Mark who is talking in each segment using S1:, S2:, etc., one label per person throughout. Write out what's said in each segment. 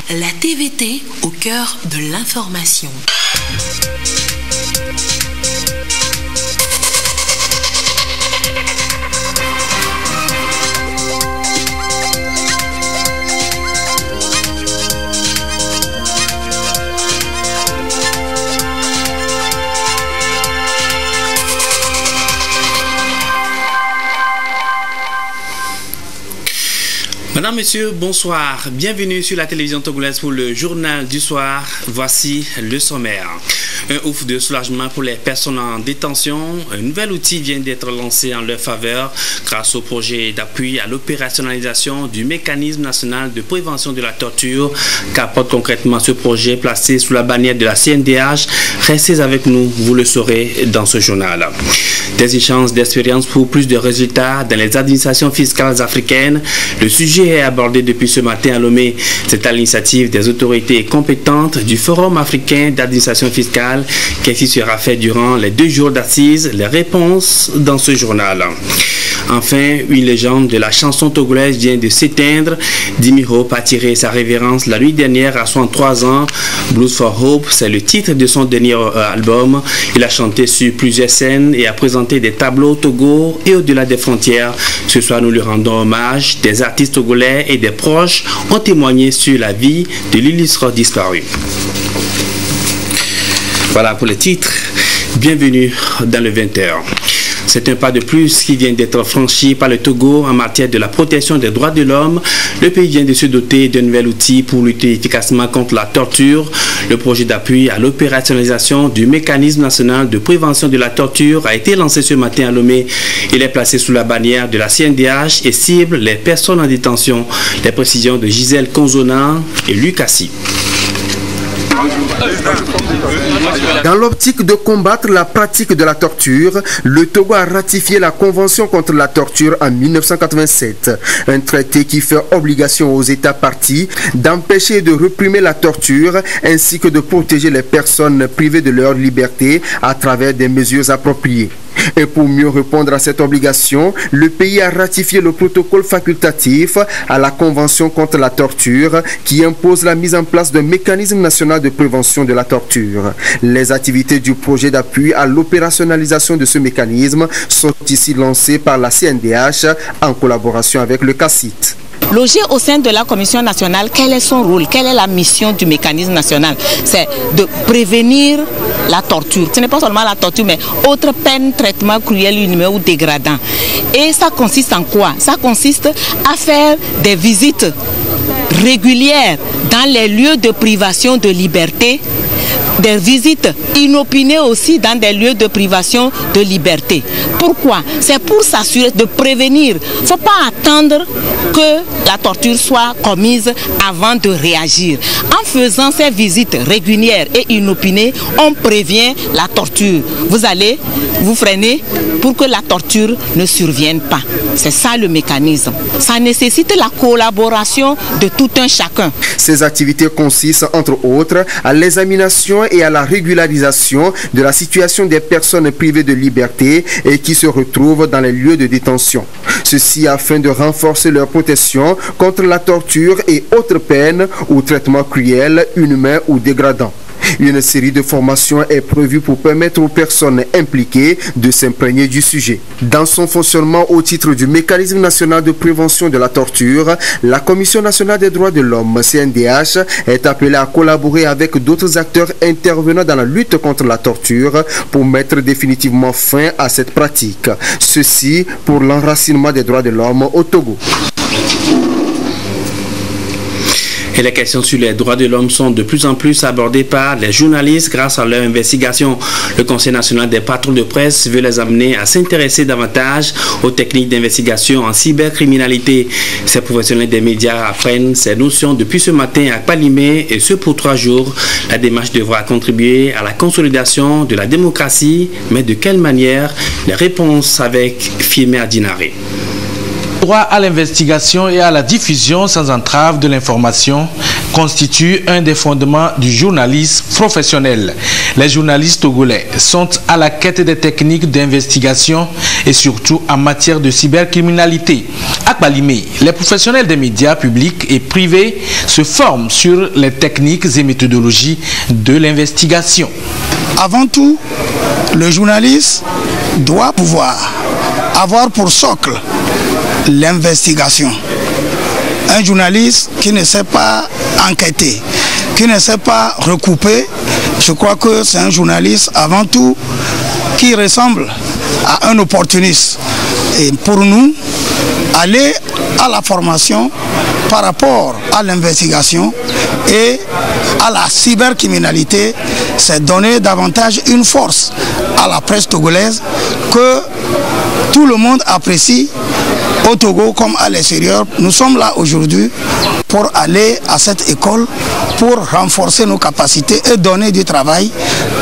S1: La TVT au cœur de l'information.
S2: Madame, Monsieur, bonsoir. Bienvenue sur la télévision togolaise pour le journal du soir. Voici le sommaire. Un ouf de soulagement pour les personnes en détention. Un nouvel outil vient d'être lancé en leur faveur grâce au projet d'appui à l'opérationnalisation du mécanisme national de prévention de la torture qu'apporte concrètement ce projet placé sous la bannière de la CNDH. Restez avec nous, vous le saurez dans ce journal. Des échanges d'expérience pour plus de résultats dans les administrations fiscales africaines. Le sujet est abordé depuis ce matin à Lomé. C'est à l'initiative des autorités compétentes du Forum africain d'administration fiscale qui sera fait durant les 2 jours d'assises. Les réponses dans ce journal. Enfin, une légende de la chanson togolaise vient de s'éteindre. Dimi Hope a tiré sa révérence la nuit dernière à 63 ans. Blues for Hope, c'est le titre de son dernier album. Il a chanté sur plusieurs scènes et a présenté des tableaux au Togo et au-delà des frontières. Ce soir, nous lui rendons hommage. Des artistes togolais et des proches ont témoigné sur la vie de l'illustre disparu. Voilà pour le titre. Bienvenue dans le 20h. C'est un pas de plus qui vient d'être franchi par le Togo en matière de la protection des droits de l'homme. Le pays vient de se doter d'un nouvel outil pour lutter efficacement contre la torture. Le projet d'appui à l'opérationnalisation du mécanisme national de prévention de la torture a été lancé ce matin à Lomé. Il est placé sous la bannière de la CNDH et cible les personnes en détention. Les précisions de Gisèle Konzona et Lucassi.
S3: Dans l'optique de combattre la pratique de la torture, le Togo a ratifié la Convention contre la torture en 1987. Un traité qui fait obligation aux États partis d'empêcher et de réprimer la torture ainsi que de protéger les personnes privées de leur liberté à travers des mesures appropriées. Et pour mieux répondre à cette obligation, le pays a ratifié le protocole facultatif à la Convention contre la torture qui impose la mise en place d'un mécanisme national de prévention de la torture. Les activités du projet d'appui à l'opérationnalisation de ce mécanisme sont ici lancées par la CNDH en collaboration avec le CACIT.
S4: Logé au sein de la Commission nationale, quel est son rôle? Quelle est la mission du mécanisme national? C'est de prévenir la torture. Ce n'est pas seulement la torture, mais autres peines, traitements cruels, inhumains ou dégradants. Et ça consiste en quoi? Ça consiste à faire des visites régulières dans les lieux de privation de liberté, des visites inopinées aussi dans des lieux de privation de liberté. Pourquoi? C'est pour s'assurer de prévenir. Il ne faut pas attendre que la torture soit commise avant de réagir. En faisant ces visites régulières et inopinées, on prévient la torture. Vous allez vous freiner pour que la torture ne survienne pas. C'est ça le mécanisme. Ça nécessite la collaboration de tout un chacun.
S3: Ces activités consistent entre autres à l'examination et à la régularisation de la situation des personnes privées de liberté et qui se retrouvent dans les lieux de détention. Ceci afin de renforcer leur protection contre la torture et autres peines ou traitements cruels, inhumains ou dégradants. Une série de formations est prévue pour permettre aux personnes impliquées de s'imprégner du sujet. Dans son fonctionnement au titre du mécanisme national de prévention de la torture, la Commission nationale des droits de l'homme, CNDH, est appelée à collaborer avec d'autres acteurs intervenant dans la lutte contre la torture pour mettre définitivement fin à cette pratique. Ceci pour l'enracinement des droits de l'homme au Togo.
S2: Et les questions sur les droits de l'homme sont de plus en plus abordées par les journalistes grâce à leur investigation. Le Conseil national des patrons de presse veut les amener à s'intéresser davantage aux techniques d'investigation en cybercriminalité. Ces professionnels des médias apprennent ces notions depuis ce matin à Palimé et ce pour 3 jours. La démarche devra contribuer à la consolidation de la démocratie, mais de quelle manière? Les réponses avec Firmé Adinaré.
S5: Droit à l'investigation et à la diffusion sans entrave de l'information constitue un des fondements du journalisme professionnel. Les journalistes togolais sont à la quête des techniques d'investigation et surtout en matière de cybercriminalité. À Balimé, les professionnels des médias publics et privés se forment sur les techniques et méthodologies de l'investigation.
S6: Avant tout, le journaliste doit pouvoir avoir pour socle l'investigation. Un journaliste qui ne sait pas enquêter, qui ne sait pas recouper, je crois que c'est un journaliste avant tout qui ressemble à un opportuniste. Et pour nous, aller à la formation par rapport à l'investigation et à la cybercriminalité, c'est donner davantage une force à la presse togolaise que tout le monde apprécie au Togo comme à l'extérieur. Nous sommes là aujourd'hui pour aller à cette école, pour renforcer nos capacités et donner du travail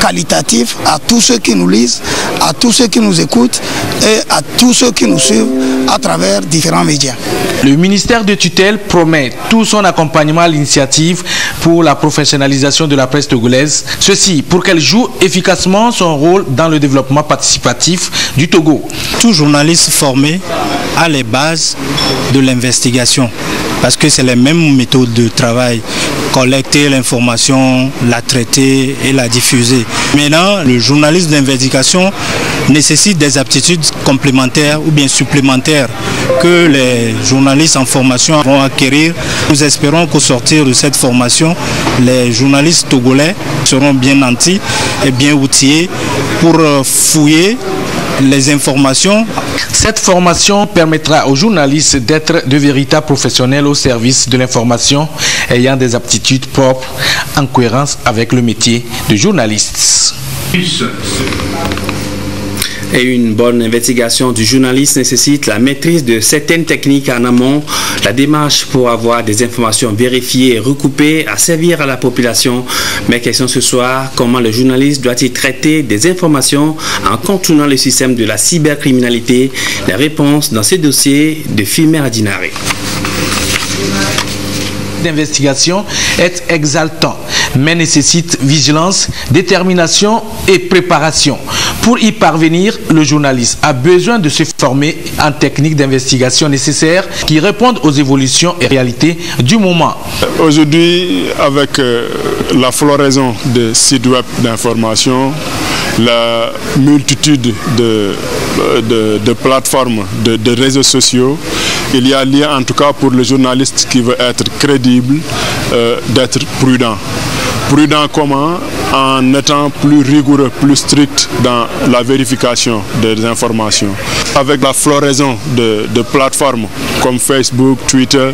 S6: qualitatif à tous ceux qui nous lisent, à tous ceux qui nous écoutent et à tous ceux qui nous suivent à travers différents médias.
S5: Le ministère de tutelle promet tout son accompagnement à l'initiative pour la professionnalisation de la presse togolaise. Ceci pour qu'elle joue efficacement son rôle dans le développement participatif du Togo.
S7: Tout journaliste formé a les bases de l'investigation parce que c'est les mêmes méthodes de travail. Collecter l'information, la traiter et la diffuser. Maintenant, le journaliste d'investigation nécessite des aptitudes complémentaires ou bien supplémentaires que les journalistes en formation vont acquérir. Nous espérons qu'au sortir de cette formation, les journalistes togolais seront bien nantis et bien outillés pour fouiller les informations.
S5: Cette formation permettra aux journalistes d'être de véritables professionnels au service de l'information, ayant des aptitudes propres en cohérence avec le métier de journaliste.
S2: Et une bonne investigation du journaliste nécessite la maîtrise de certaines techniques en amont, la démarche pour avoir des informations vérifiées et recoupées à servir à la population. Mais question ce soir, comment le journaliste doit-il traiter des informations en contournant le système de la cybercriminalité? La réponse dans ce dossier de Filmer Adinare.
S5: D'investigation est exaltant, mais nécessite vigilance, détermination et préparation. Pour y parvenir, le journaliste a besoin de se former en techniques d'investigation nécessaires qui répondent aux évolutions et réalités du moment.
S8: Aujourd'hui, avec la floraison des sites web d'information, la multitude de plateformes, de réseaux sociaux, il y a lieu en tout cas pour le journaliste qui veut être crédible, d'être prudent. Prudent comment? En étant plus rigoureux, plus strict dans la vérification des informations. Avec la floraison de plateformes comme Facebook, Twitter,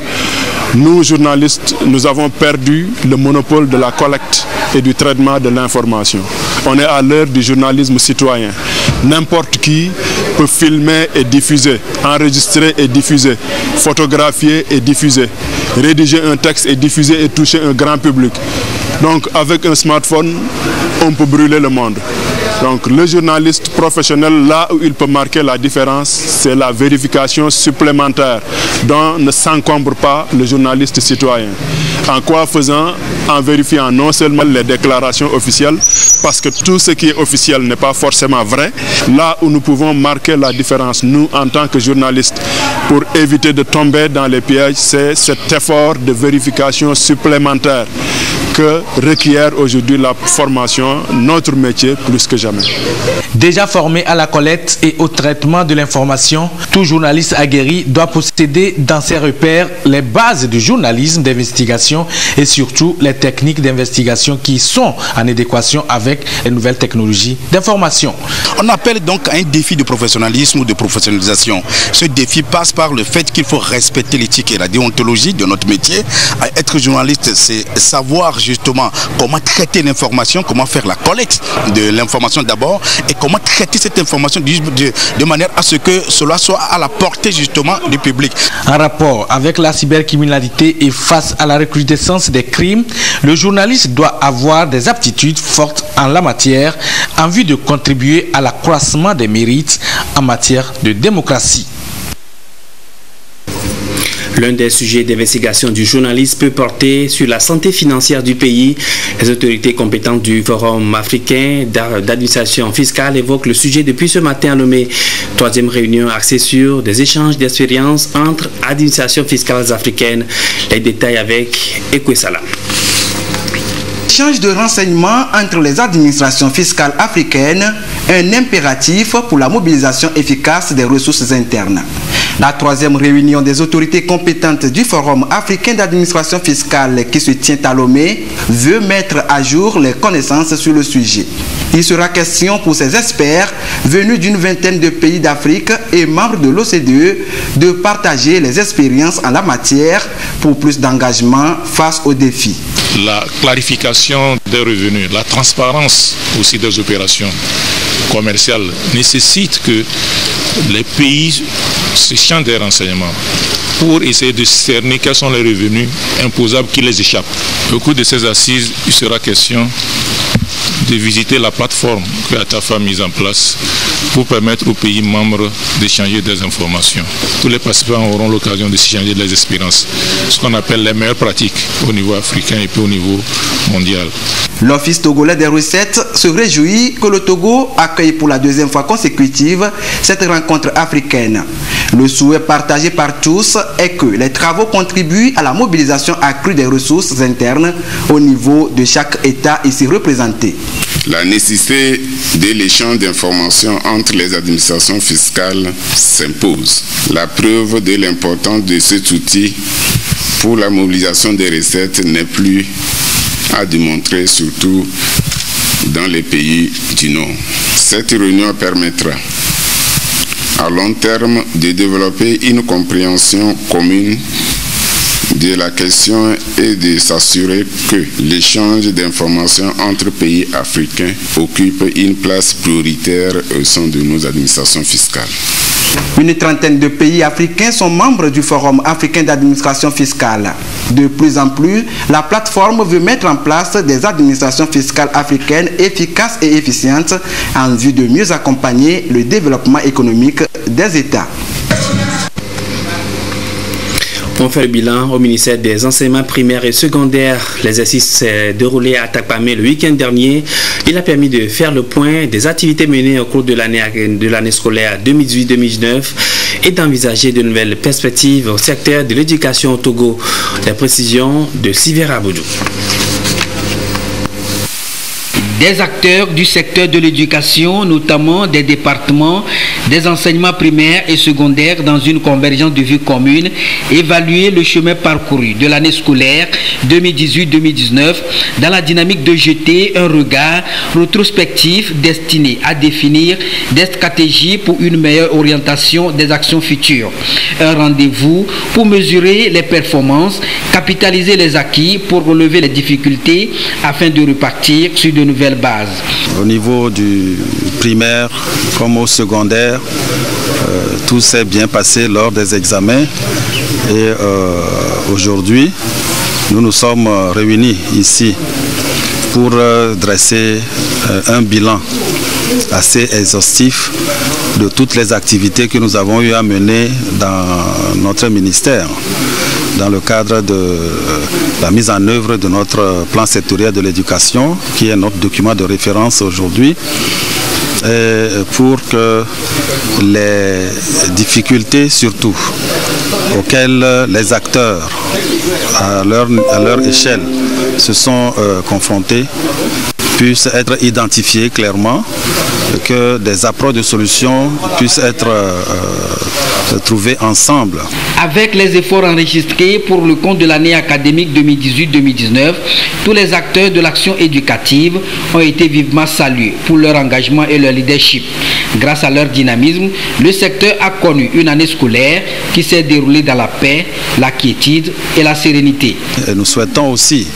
S8: nous, journalistes, nous avons perdu le monopole de la collecte et du traitement de l'information. On est à l'heure du journalisme citoyen. N'importe qui peut filmer et diffuser, enregistrer et diffuser, photographier et diffuser, rédiger un texte et diffuser et toucher un grand public. Donc avec un smartphone, on peut brûler le monde. Donc le journaliste professionnel, là où il peut marquer la différence, c'est la vérification supplémentaire dont ne s'encombre pas le journaliste citoyen. En quoi faisant? En vérifiant non seulement les déclarations officielles, parce que tout ce qui est officiel n'est pas forcément vrai. Là où nous pouvons marquer la différence, nous en tant que journalistes, pour éviter de tomber dans les pièges, c'est cet effort de vérification supplémentaire que requiert aujourd'hui la formation, notre métier plus que jamais.
S5: Déjà formé à la collecte et au traitement de l'information, tout journaliste aguerri doit posséder dans ses repères les bases du journalisme d'investigation et surtout les techniques d'investigation qui sont en adéquation avec les nouvelles technologies d'information.
S9: On appelle donc à un défi de professionnalisme ou de professionnalisation. Ce défi passe par le fait qu'il faut respecter l'éthique et la déontologie de notre métier. Être journaliste, c'est savoir justement comment traiter l'information, comment faire la collecte de l'information d'abord et comment traiter cette information de manière à ce que cela soit à la portée justement du public.
S5: En rapport avec la cybercriminalité et face à la recrudescence des crimes, le journaliste doit avoir des aptitudes fortes en la matière en vue de contribuer à l'accroissement des mérites en matière de démocratie.
S2: L'un des sujets d'investigation du journaliste peut porter sur la santé financière du pays. Les autorités compétentes du Forum africain d'administration fiscale évoquent le sujet depuis ce matin à Lomé. Troisième réunion axée sur des échanges d'expériences entre administrations fiscales africaines. Les détails avec Ekwesala.
S10: L'échange de renseignements entre les administrations fiscales africaines, un impératif pour la mobilisation efficace des ressources internes. La troisième réunion des autorités compétentes du Forum africain d'administration fiscale qui se tient à Lomé veut mettre à jour les connaissances sur le sujet. Il sera question pour ces experts venus d'une vingtaine de pays d'Afrique et membres de l'OCDE de partager les expériences en la matière pour plus d'engagement face aux défis.
S11: La clarification des revenus, la transparence aussi des opérations commerciales nécessite que les pays s'échangent des renseignements pour essayer de cerner quels sont les revenus imposables qui les échappent. Au cours de ces assises, il sera question de visiter la plateforme que l'ATAF a mise en place pour permettre aux pays membres d'échanger des informations. Tous les participants auront l'occasion de s'échanger des expériences, ce qu'on appelle les meilleures pratiques au niveau africain et puis au niveau mondial.
S10: L'Office togolais des recettes se réjouit que le Togo accueille pour la deuxième fois consécutive cette rencontre africaine. Le souhait partagé par tous est que les travaux contribuent à la mobilisation accrue des ressources internes au niveau de chaque État ici représenté.
S12: La nécessité de l'échange d'informations entre les administrations fiscales s'impose. La preuve de l'importance de cet outil pour la mobilisation des recettes n'est plus à démontrer, surtout dans les pays du Nord. Cette réunion permettra à long terme de développer une compréhension commune de la question et de s'assurer que l'échange d'informations entre pays africains occupe une place prioritaire au sein de nos administrations fiscales.
S10: Une trentaine de pays africains sont membres du Forum africain d'administration fiscale. De plus en plus, la plateforme veut mettre en place des administrations fiscales africaines efficaces et efficientes en vue de mieux accompagner le développement économique des États.
S2: On fait le bilan au ministère des enseignements primaires et secondaires. L'exercice s'est déroulé à Takpamé le week-end dernier. Il a permis de faire le point des activités menées au cours de l'année scolaire 2018-2019 et d'envisager de nouvelles perspectives au secteur de l'éducation au Togo. Les précisions de Sivera Boudou.
S13: Des acteurs du secteur de l'éducation, notamment des départements, des enseignements primaires et secondaires dans une convergence de vue commune, évaluer le chemin parcouru de l'année scolaire 2018-2019 dans la dynamique de jeter un regard rétrospectif destiné à définir des stratégies pour une meilleure orientation des actions futures. Un rendez-vous pour mesurer les performances, capitaliser les acquis pour relever les difficultés afin de repartir sur de nouvelles bases.
S7: Au niveau du primaire comme au secondaire, tout s'est bien passé lors des examens et aujourd'hui nous nous sommes réunis ici pour dresser un bilan assez exhaustif de toutes les activités que nous avons eu à mener dans notre ministère dans le cadre de la mise en œuvre de notre plan sectoriel de l'éducation, qui est notre document de référence aujourd'hui, pour que les difficultés surtout auxquelles les acteurs à leur échelle se sont confrontés puissent être identifiés clairement, que des approches de solutions puissent être trouvées ensemble.
S13: Avec les efforts enregistrés pour le compte de l'année académique 2018-2019, tous les acteurs de l'action éducative ont été vivement salués pour leur engagement et leur leadership. Grâce à leur dynamisme, le secteur a connu une année scolaire qui s'est déroulée dans la paix, la quiétude et la sérénité.
S7: Et nous souhaitons aussi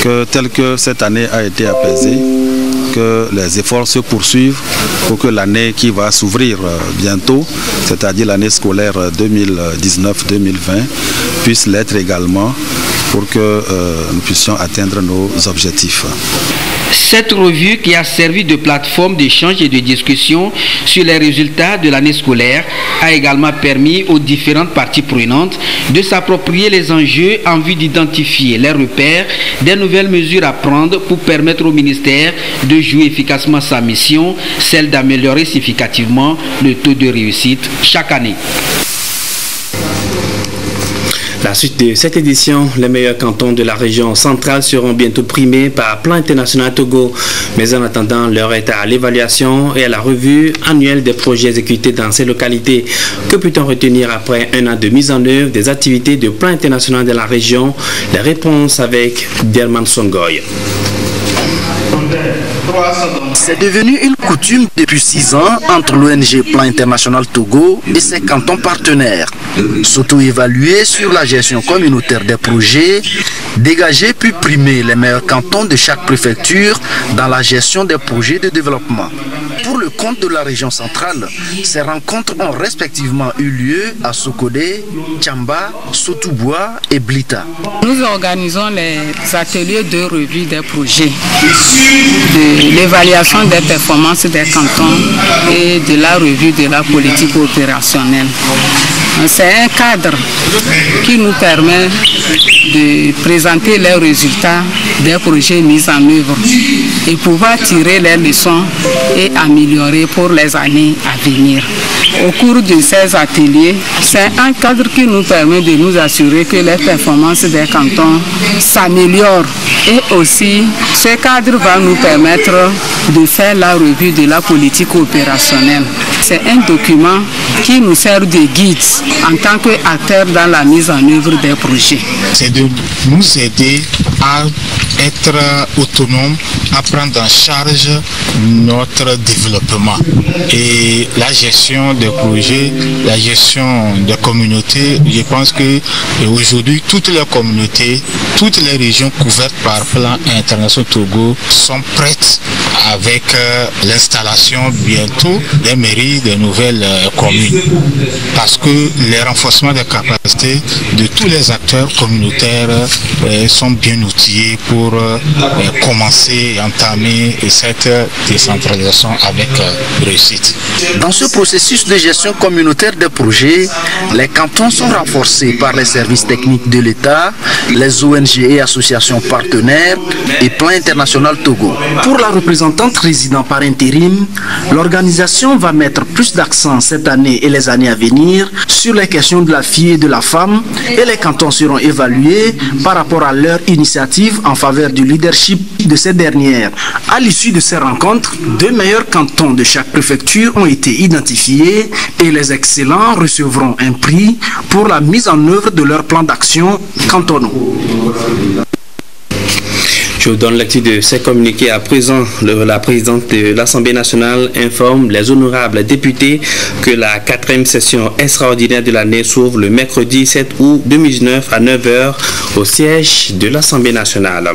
S7: que, tel que cette année a été apaisée, que les efforts se poursuivent pour que l'année qui va s'ouvrir bientôt, c'est-à-dire l'année scolaire 2019-2020, puisse l'être également
S9: pour que nous puissions atteindre nos objectifs.
S13: Cette revue, qui a servi de plateforme d'échange et de discussion sur les résultats de l'année scolaire, a également permis aux différentes parties prenantes de s'approprier les enjeux en vue d'identifier les repères des nouvelles mesures à prendre pour permettre au ministère de jouer efficacement sa mission, celle d'améliorer significativement le taux de réussite chaque année.
S2: La suite de cette édition, les meilleurs cantons de la région centrale seront bientôt primés par Plan International Togo. Mais en attendant, leur est à l'évaluation et à la revue annuelle des projets exécutés dans ces localités. Que peut-on retenir après un an de mise en œuvre des activités de Plan International de la région? Les réponses avec Derman Songoy.
S14: C'est devenu une coutume depuis 6 ans entre l'ONG Plan International Togo et ses cantons partenaires. S'auto-évaluer sur la gestion communautaire des projets, dégager puis primer les meilleurs cantons de chaque préfecture dans la gestion des projets de développement. Pour le compte de la région centrale, ces rencontres ont respectivement eu lieu à Sokodé, Tchamba, Sotouboua et Blita.
S15: Nous organisons les ateliers de revue des projets, de l'évaluation des performances des cantons et de la revue de la politique opérationnelle. C'est un cadre qui nous permet de présenter les résultats des projets mis en œuvre et pouvoir tirer les leçons et améliorer pour les années à venir. Au cours de ces ateliers, c'est un cadre qui nous permet de nous assurer que les performances des cantons s'améliorent. Et aussi, ce cadre va nous permettre de faire la revue de la politique opérationnelle. C'est un document qui nous sert de guide en tant qu'acteurs dans la mise en œuvre des projets.
S16: C'est de nous aider à être autonomes, à prendre en charge notre développement. Et la gestion des projets, la gestion des communautés, je pense que aujourd'hui toutes les communautés, toutes les régions couvertes par Plan International Togo sont prêtes avec l'installation bientôt des mairies, des nouvelles communes. Parce que les renforcements des capacités de tous les acteurs communautaires sont bien outillés pour commencer et entamer cette décentralisation avec réussite.
S14: Dans ce processus de gestion communautaire des projets, les cantons sont renforcés par les services techniques de l'État, les ONG et associations partenaires et Plan International Togo. Pour la représentante résidant par intérim, l'organisation va mettre plus d'accent cette année et les années à venir sur les questions de la fille et de la femme, et les cantons seront évalués par rapport à leur initiative en faveur du leadership de ces dernières. À l'issue de ces rencontres, 2 meilleurs cantons de chaque préfecture ont été identifiés et les excellents recevront un prix pour la mise en œuvre de leur plan d'action cantonaux.
S2: Je vous donne lecture de ces communiqués à présent. La présidente de l'Assemblée nationale informe les honorables députés que la 4e session extraordinaire de l'année s'ouvre le mercredi 7 août 2019 à 9h au siège de l'Assemblée nationale.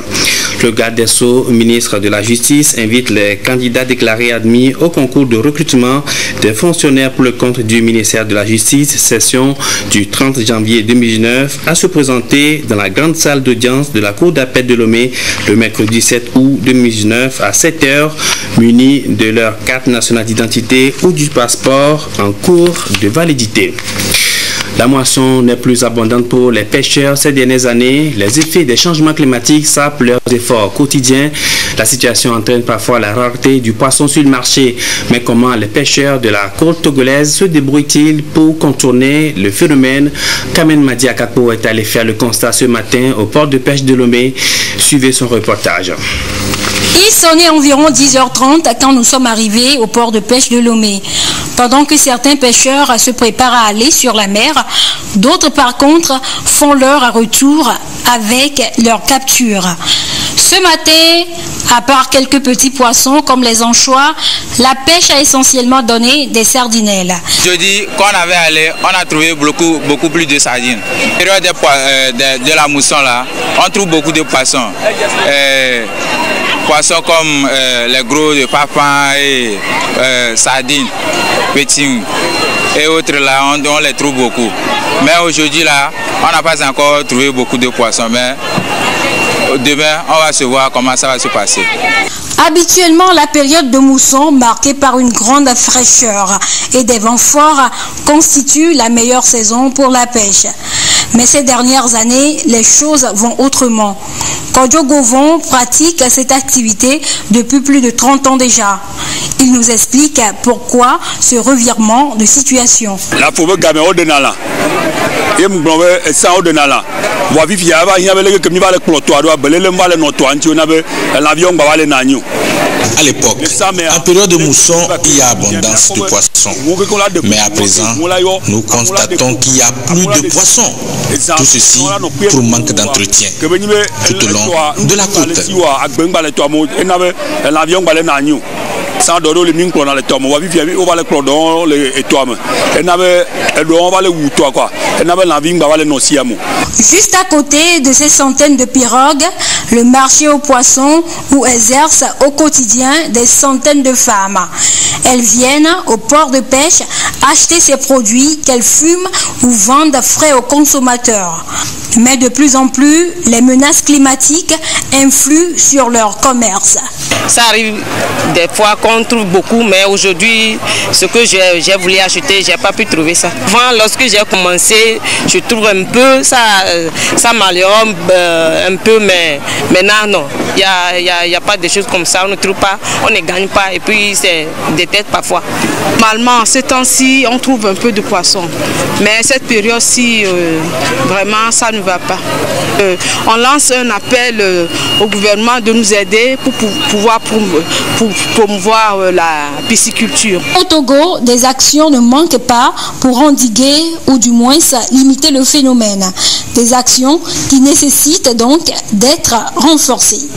S2: Le garde des Sceaux, ministre de la Justice, invite les candidats déclarés admis au concours de recrutement des fonctionnaires pour le compte du ministère de la Justice, session du 30 janvier 2019, à se présenter dans la grande salle d'audience de la Cour d'appel de Lomé le mercredi 7 août 2019 à 7h, munis de leur carte nationale d'identité ou du passeport en cours de validité. La moisson n'est plus abondante pour les pêcheurs ces dernières années. Les effets des changements climatiques sapent leurs efforts quotidiens. La situation entraîne parfois la rareté du poisson sur le marché. Mais comment les pêcheurs de la côte togolaise se débrouillent-ils pour contourner le phénomène? Kamen Madiakapo est allé faire le constat ce matin au port de pêche de Lomé. Suivez son reportage.
S17: Il sonnait environ 10h30 quand nous sommes arrivés au port de pêche de Lomé. Pendant que certains pêcheurs se préparent à aller sur la mer, d'autres par contre font leur retour avec leur capture. Ce matin, à part quelques petits poissons comme les anchois, la pêche a essentiellement donné des sardinelles.
S18: Jeudi, quand on avait allé, on a trouvé beaucoup plus de sardines. Période de la mousson là, on trouve beaucoup de poissons. Poissons comme les gros de papa et sardines, petits. et autres là, on les trouve beaucoup. Mais aujourd'hui là, on n'a pas encore trouvé beaucoup de poissons. Mais demain, on va se voir comment ça va se passer.
S17: Habituellement, la période de mousson, marquée par une grande fraîcheur et des vents forts, constitue la meilleure saison pour la pêche. Mais ces dernières années, les choses vont autrement. Kodjo Govon pratique cette activité depuis plus de 30 ans déjà. Il nous explique pourquoi ce revirement de situation.
S19: La pauvre gamin au denala. Et mon ça au denala. Moi vivre ya va y avait les comme il va le clotoir doit beler le mal non toi anti on avait l'avion va aller nanyo.
S5: À l'époque, en période de mousson, il y a abondance de poissons. Mais à présent, nous constatons qu'il n'y a plus de poissons. Tout ceci pour manque d'entretien tout au long de la côte.
S19: Sans doré le mine dans les tomes, on va vivre on va les clodons les tomes. Et n'avait on va les ou toi quoi. Et n'avait la vigne va les nociamo.
S17: Juste à côté de ces centaines de pirogues, le marché aux poissons où exercent au quotidien des centaines de femmes. Elles viennent au port de pêche acheter ces produits qu'elles fument ou vendent frais aux consommateurs. Mais de plus en plus, les menaces climatiques influent sur leur commerce.
S20: Ça arrive des fois qu'on trouve beaucoup, mais aujourd'hui, ce que j'ai voulu acheter, je n'ai pas pu trouver ça. Avant, lorsque j'ai commencé, je trouve un peu, ça m'améliore un peu, mais maintenant, non. Il n'y a pas de choses comme ça, on ne trouve pas, on ne gagne pas, et puis c'est des têtes parfois.
S21: Normalement, ces temps-ci, on trouve un peu de poissons, mais cette période-ci, vraiment, ça ne va pas. On lance un appel au gouvernement de nous aider pour pouvoir promouvoir la pisciculture.
S17: Au Togo, des actions ne manquent pas pour endiguer ou du moins limiter le phénomène. Des actions qui nécessitent donc d'être renforcées.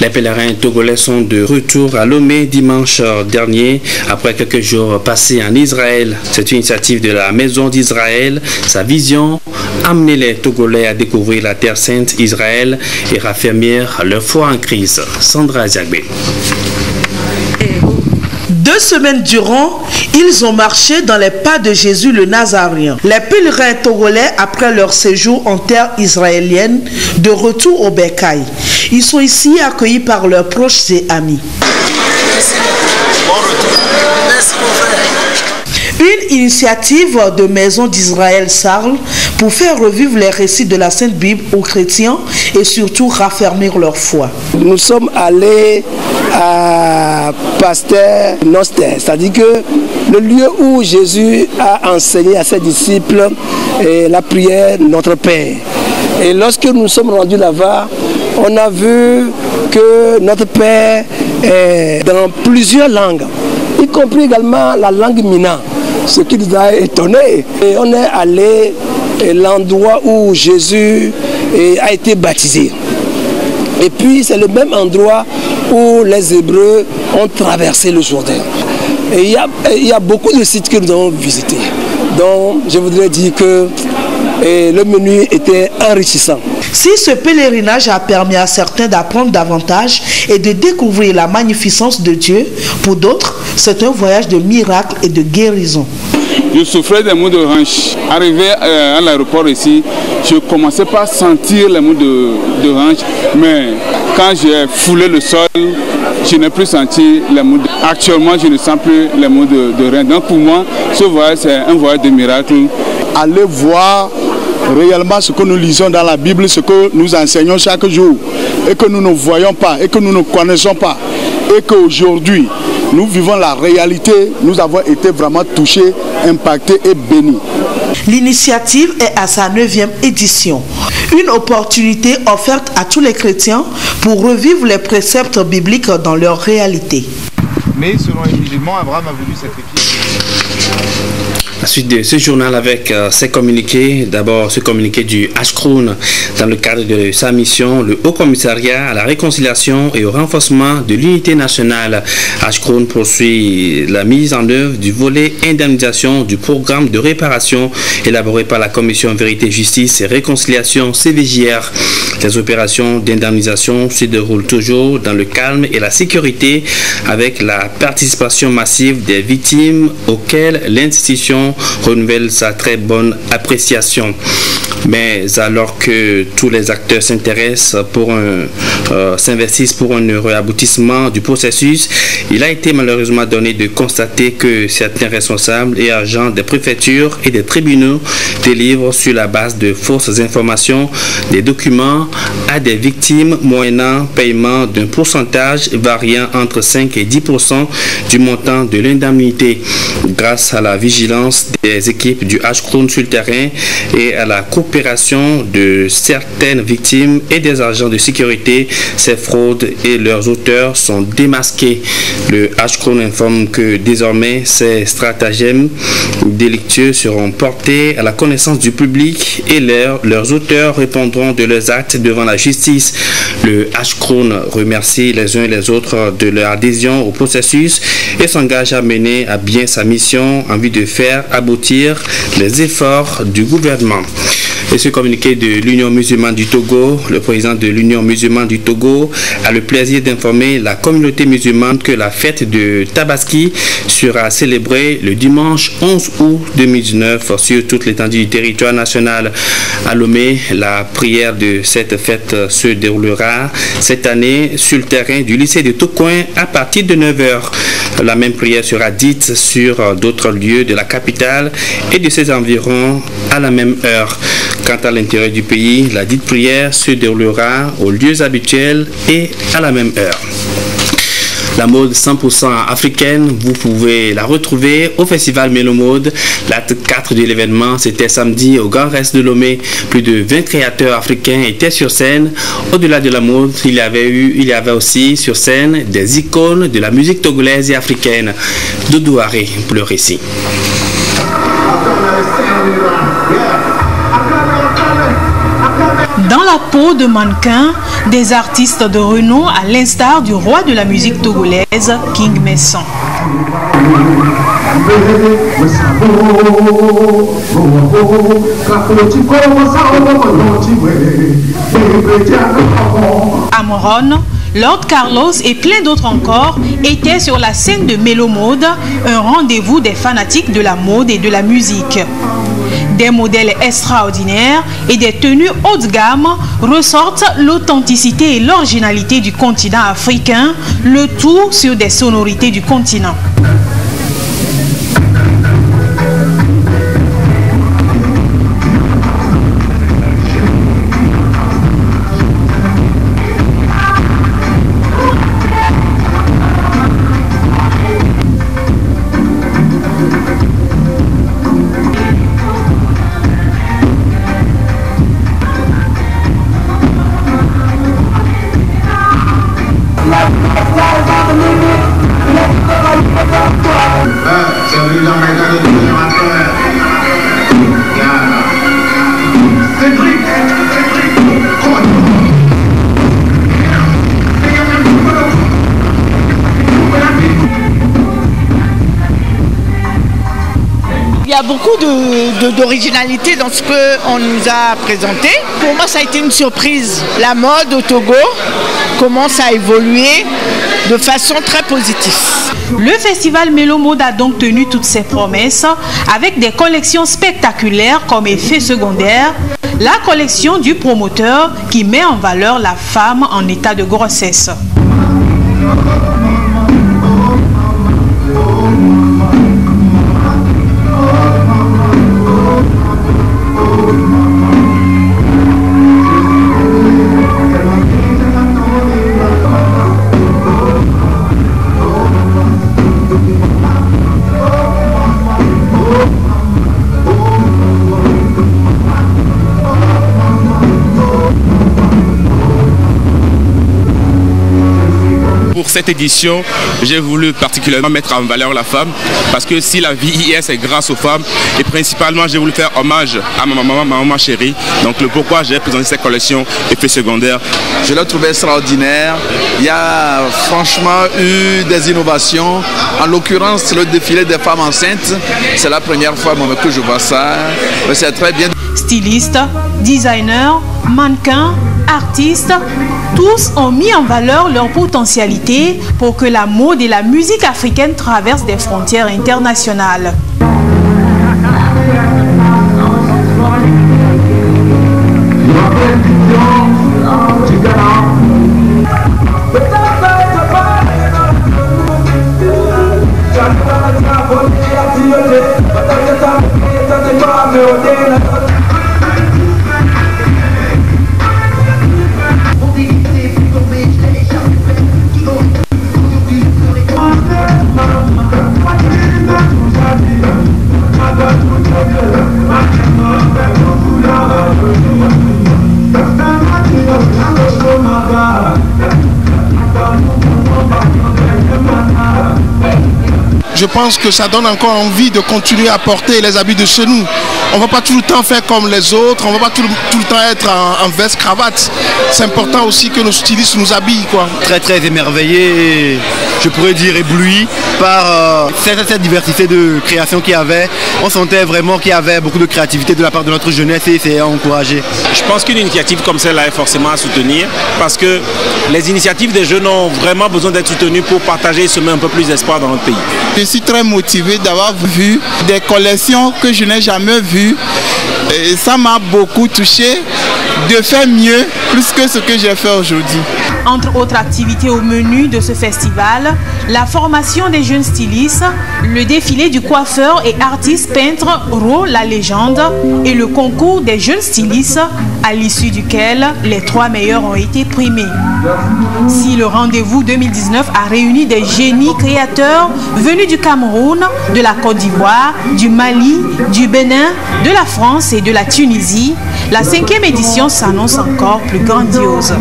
S2: Les pèlerins togolais sont de retour à Lomé dimanche dernier, après quelques jours passés en Israël. C'est une initiative de la Maison d'Israël. Sa vision, amener les Togolais à découvrir la Terre Sainte, Israël, et raffermir leur foi en Christ. Sandra Ziagbe.
S22: 2 semaines durant, ils ont marché dans les pas de Jésus le Nazaréen. Les pèlerins togolais, après leur séjour en terre israélienne, de retour au Bercail. Ils sont ici accueillis par leurs proches et amis. Une initiative de Maison d'Israël Sarl pour faire revivre les récits de la Sainte Bible aux chrétiens et surtout raffermir leur foi.
S23: Nous sommes allés à Pasteur Noster, c'est-à-dire que le lieu où Jésus a enseigné à ses disciples la prière Notre Père. Et lorsque nous sommes rendus là-bas, on a vu que Notre Père est dans plusieurs langues, y compris également la langue Mina, ce qui nous a étonnés. Et on est allé à l'endroit où Jésus a été baptisé. Et puis c'est le même endroit où les Hébreux ont traversé le Jourdain. Et il y a beaucoup de sites que nous avons visités. Donc je voudrais dire que le menu était enrichissant.
S22: Si ce pèlerinage a permis à certains d'apprendre davantage et de découvrir la magnificence de Dieu, pour d'autres, c'est un voyage de miracles et de guérison.
S8: Je souffrais des maux de hanche. Arrivé à l'aéroport ici, je commençais pas à sentir les maux de hanche, mais quand j'ai foulé le sol, je n'ai plus senti les maux. Actuellement, je ne sens plus les maux de rein. Donc pour moi, ce voyage, c'est un voyage de miracle.
S6: Allez voir réellement ce que nous lisons dans la Bible, ce que nous enseignons chaque jour, et que nous ne voyons pas, et que nous ne connaissons pas, et qu'aujourd'hui, nous vivons la réalité, nous avons été vraiment touchés, impactés et bénis.
S22: L'initiative est à sa 9e édition. Une opportunité offerte à tous les chrétiens pour revivre les préceptes bibliques dans leur réalité.
S24: Mais selon les musulmans, Abraham a voulu sacrifier.
S2: La suite de ce journal avec ses communiqués. D'abord, ce communiqué du HCROUN dans le cadre de sa mission, le Haut Commissariat à la réconciliation et au renforcement de l'unité nationale. HCROUN poursuit la mise en œuvre du volet indemnisation du programme de réparation élaboré par la Commission Vérité, Justice et Réconciliation CVJR. Les opérations d'indemnisation se déroulent toujours dans le calme et la sécurité avec la participation massive des victimes auxquelles l'institution renouvelle sa très bonne appréciation. Mais alors que tous les acteurs s'investissent pour un heureux aboutissement du processus, il a été malheureusement donné de constater que certains responsables et agents des préfectures et des tribunaux délivrent sur la base de fausses informations des documents à des victimes moyennant paiement d'un pourcentage variant entre 5 et 10% du montant de l'indemnité. Grâce à la vigilance des équipes du HCROUN sur le terrain et à la coopération de certaines victimes et des agents de sécurité, ces fraudes et leurs auteurs sont démasqués. Le HCROUN informe que désormais ces stratagèmes délictueux seront portés à la connaissance du public et leurs auteurs répondront de leurs actes devant la justice. Le HCROUN remercie les uns et les autres de leur adhésion au processus et s'engage à mener à bien sa mission en vue de faire aboutir les efforts du gouvernement. Et ce communiqué de l'Union musulmane du Togo, le président de l'Union musulmane du Togo a le plaisir d'informer la communauté musulmane que la fête de Tabaski sera célébrée le dimanche 11 août 2019 sur toute l'étendue du territoire national. À Lomé, la prière de cette fête se déroulera cette année sur le terrain du lycée de Tokoin à partir de 9h. La même prière sera dite sur d'autres lieux de la capitale et de ses environs à la même heure. Quant à l'intérieur du pays, la dite prière se déroulera aux lieux habituels et à la même heure. La mode 100% africaine, vous pouvez la retrouver au festival Mélomode. L'acte 4 de l'événement, c'était samedi au Grand Reste de Lomé. Plus de 20 créateurs africains étaient sur scène. Au-delà de la mode, il y avait aussi sur scène des icônes de la musique togolaise et africaine. Doudou Haré pour le récit.
S1: Dans la peau de mannequin, des artistes de renom à l'instar du roi de la musique togolaise, King Messon. Amoron, Lord Carlos et plein d'autres encore étaient sur la scène de Mélomode, un rendez-vous des fanatiques de la mode et de la musique. Des modèles extraordinaires et des tenues haut de gamme ressortent l'authenticité et l'originalité du continent africain, le tout sur des sonorités du continent.
S3: Il y a beaucoup d'originalité dans ce qu'on nous a présenté. Pour moi, ça a été une surprise. La mode au Togo commence à évoluer de façon très positive.
S1: Le festival Mélomode a donc tenu toutes ses promesses avec des collections spectaculaires comme effet secondaire, la collection du promoteur qui met en valeur la femme en état de grossesse.
S4: cette édition, j'ai voulu particulièrement mettre en valeur la femme parce que si la vie hier c'est grâce aux femmes et principalement j'ai voulu faire hommage à ma maman chérie. Donc le pourquoi j'ai présenté cette collection effets secondaires.
S11: Je l'ai trouvé extraordinaire. Il y a franchement eu des innovations. En l'occurrence, le défilé des femmes enceintes, c'est la première fois que je vois ça. C'est très bien.
S1: Stylistes, designers, mannequins, artistes, tous ont mis en valeur leur potentialité pour que la mode et la musique africaine traversent des frontières internationales.
S12: Je pense que ça donne encore envie de continuer à porter les habits de chez nous. On ne va pas tout le temps faire comme les autres, on ne va pas tout le temps être en veste cravate. C'est important aussi que nos stylistes nous habillent, quoi.
S24: Très émerveillé, et je pourrais dire ébloui par cette diversité de créations qu'il y avait. On sentait vraiment qu'il y avait beaucoup de créativité de la part de notre jeunesse et c'est encouragé.
S4: Je pense qu'une initiative comme celle-là est forcément à soutenir parce que les initiatives des jeunes ont vraiment besoin d'être soutenues pour partager et semer un peu plus d'espoir dans notre pays.
S12: Je suis très motivé d'avoir vu des collections que je n'ai jamais vues. Et ça m'a beaucoup touché de faire mieux, plus que ce que j'ai fait aujourd'hui.
S1: Entre autres activités au menu de ce festival, la formation des jeunes stylistes, le défilé du coiffeur et artiste peintre Ro la légende et le concours des jeunes stylistes à l'issue duquel les 3 meilleurs ont été primés. Si le rendez-vous 2019 a réuni des génies créateurs venus du Cameroun, de la Côte d'Ivoire, du Mali, du Bénin, de la France et de la Tunisie, la 5e édition s'annonce encore plus grandiose.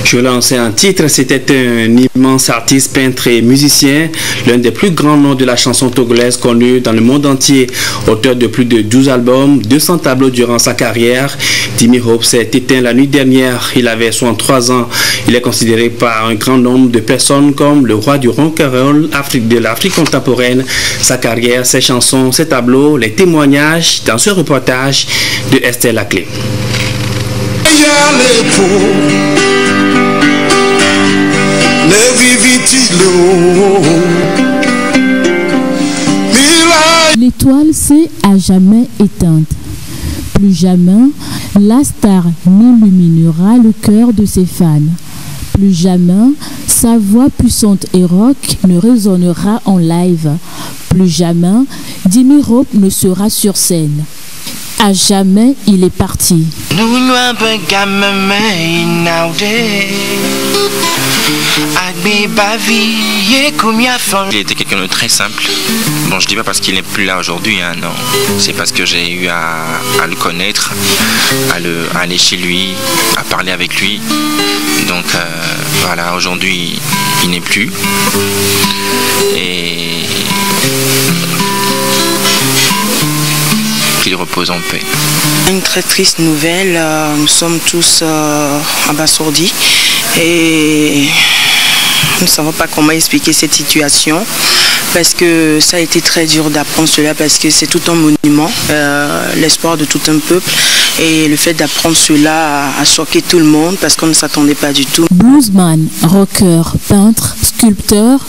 S2: Je lançais un titre, c'était un immense artiste, peintre et musicien, l'un des plus grands noms de la chanson togolaise connu dans le monde entier, auteur de plus de 12 albums, 200 tableaux durant sa carrière. Dimi Hope s'est éteint la nuit dernière, il avait 63 ans. Il est considéré par un grand nombre de personnes comme le roi du rock'n'roll de l'Afrique contemporaine. Sa carrière, ses chansons, ses tableaux, les témoignages dans ce reportage de Estelle Laclé.
S25: L'étoile s'est à jamais éteinte. Plus jamais, la star n'illuminera le cœur de ses fans. Plus jamais, sa voix puissante et rock ne résonnera en live. Plus jamais, Dimi Hope ne sera sur scène. À jamais, il est parti.
S26: Il était quelqu'un de très simple. Bon, je dis pas parce qu'il n'est plus là aujourd'hui, hein, non. C'est parce que j'ai eu à le connaître, à aller chez lui, à parler avec lui. Donc voilà, aujourd'hui, il n'est plus. Et qu'il repose en paix.
S27: Une très triste nouvelle, nous sommes tous abasourdis et nous ne savons pas comment expliquer cette situation parce que ça a été très dur d'apprendre cela parce que c'est tout un monument, l'espoir de tout un peuple et le fait d'apprendre cela a choqué tout le monde parce qu'on ne s'attendait pas du tout.
S25: Bluesman, rocker, peintre, sculpteur,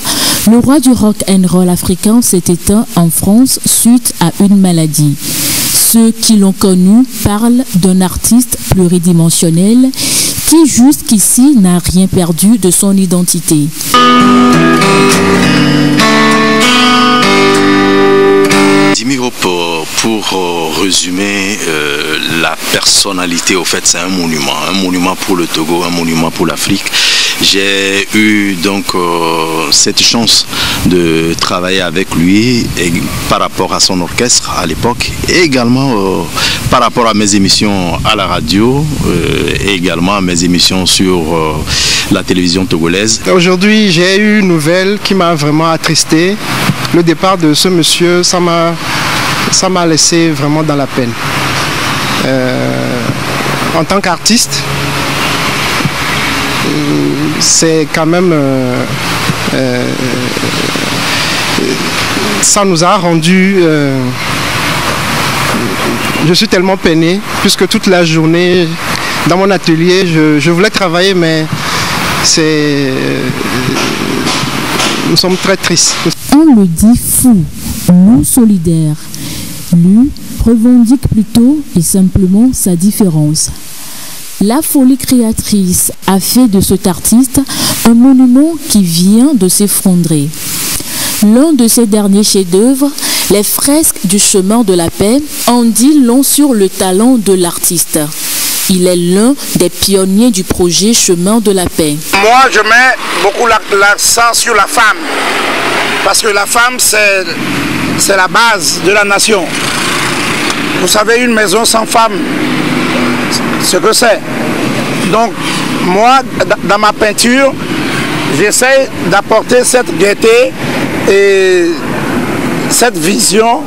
S25: le roi du rock and roll africain s'est éteint en France suite à une maladie. Ceux qui l'ont connu parlent d'un artiste pluridimensionnel qui jusqu'ici n'a rien perdu de son identité.
S9: Dimi Hope, pour résumer la personnalité, au fait, c'est un monument pour le Togo, un monument pour l'Afrique. J'ai eu donc cette chance de travailler avec lui et par rapport à son orchestre à l'époque et également par rapport à mes émissions à la radio et également à mes émissions sur la télévision togolaise.
S12: Aujourd'hui, j'ai eu une nouvelle qui m'a vraiment attristé. Le départ de ce monsieur, ça m'a laissé vraiment dans la peine. En tant qu'artiste, c'est quand même... ça nous a rendu... je suis tellement peiné, puisque toute la journée, dans mon atelier, je voulais travailler, mais nous sommes très tristes.
S25: On le dit fou, nous solidaires. Lui revendique plutôt et simplement sa différence. La folie créatrice a fait de cet artiste un monument qui vient de s'effondrer. L'un de ses derniers chefs-d'œuvre, les fresques du chemin de la paix, en dit long sur le talent de l'artiste. Il est l'un des pionniers du projet Chemin de la paix.
S6: Moi, je mets beaucoup l'accent sur la femme. Parce que la femme, c'est la base de la nation. Vous savez, une maison sans femme, ce que c'est. Donc, moi, dans ma peinture, j'essaie d'apporter cette gaieté et cette vision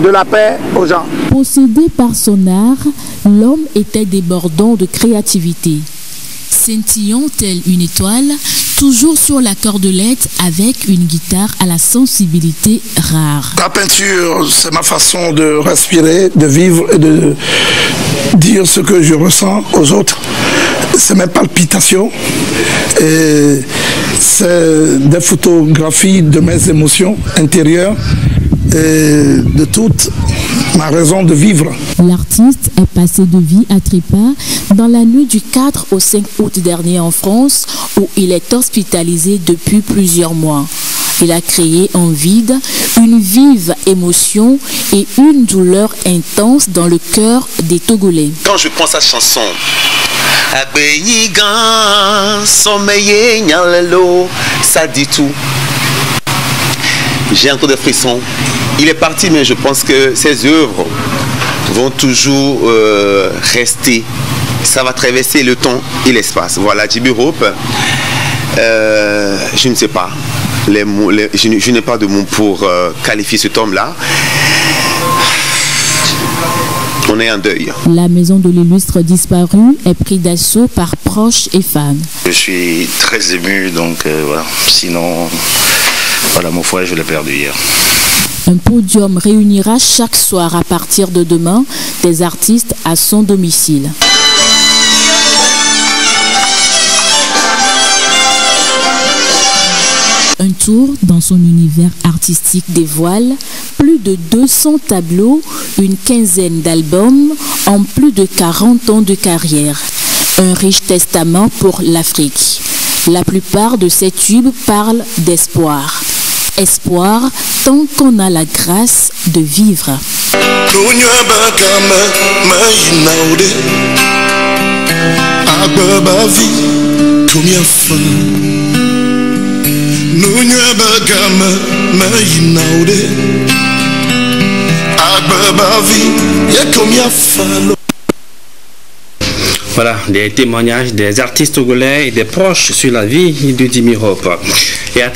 S6: de la paix aux gens.
S25: Possédé par son art, l'homme était débordant de créativité. Scintillant telle une étoile, toujours sur la cordelette avec une guitare à la sensibilité rare.
S6: La peinture, c'est ma façon de respirer, de vivre et de dire ce que je ressens aux autres. C'est mes palpitations et c'est des photographies de mes émotions intérieures et de toute ma raison de vivre.
S25: L'artiste est passé de vie à trépas dans la nuit du 4 au 5 août dernier en France, où il est hospitalisé depuis plusieurs mois. Il a créé en vide une vive émotion et une douleur intense dans le cœur des Togolais.
S7: Quand je prends sa chanson, ça dit tout. J'ai encore des frissons. Il est parti, mais je pense que ses œuvres vont toujours rester. Ça va traverser le temps et l'espace. Voilà, Jimmy Hope, je ne sais pas. Je n'ai pas de mots pour qualifier cet homme-là. On est en deuil.
S25: La maison de l'illustre disparu est prise d'assaut par proches et fans.
S7: Je suis très ému, donc voilà. Sinon, voilà, mon foyer, je l'ai perdu hier.
S25: Un podium réunira chaque soir à partir de demain des artistes à son domicile. Un tour dans son univers artistique dévoile plus de 200 tableaux, une quinzaine d'albums en plus de 40 ans de carrière. Un riche testament pour l'Afrique. La plupart de ces tubes parlent d'espoir. Espoir tant qu'on a la grâce de vivre.
S2: Voilà, des témoignages des artistes togolais et des proches sur la vie de Jimmy Hope. Et à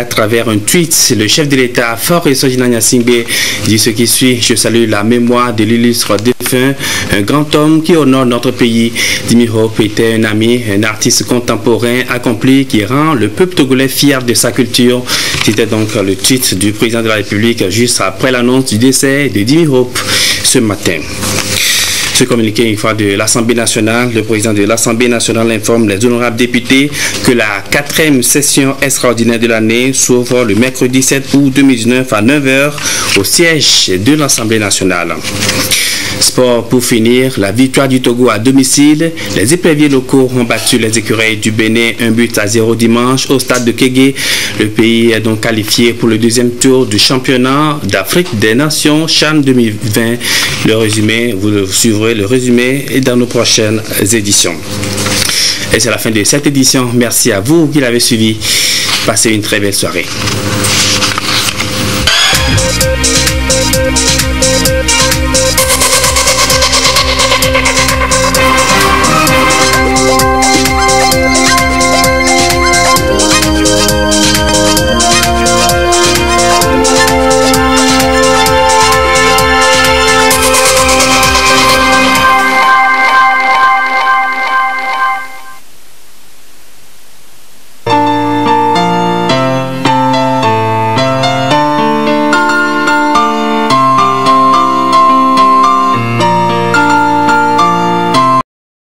S2: travers un tweet, le chef de l'État, Faure Sojina Gnassingbé, dit ce qui suit: je salue la mémoire de l'illustre défunt, un grand homme qui honore notre pays. Jimmy Hope était un ami, un artiste contemporain accompli qui rend le peuple togolais fier de sa culture. C'était donc le tweet du président de la République juste après l'annonce du décès de Jimmy Hope ce matin. Ce communiqué une fois de l'Assemblée nationale, le président de l'Assemblée nationale informe les honorables députés que la 4e session extraordinaire de l'année s'ouvre le mercredi 7 août 2019 à 9h au siège de l'Assemblée nationale. Sport pour finir, la victoire du Togo à domicile. Les éperviers locaux ont battu les écureuils du Bénin 1-0 dimanche au stade de Kégué. Le pays est donc qualifié pour le deuxième tour du championnat d'Afrique des Nations CHAN 2020. Le résumé, vous suivrez le résumé dans nos prochaines éditions. Et c'est la fin de cette édition. Merci à vous qui l'avez suivi. Passez une très belle soirée.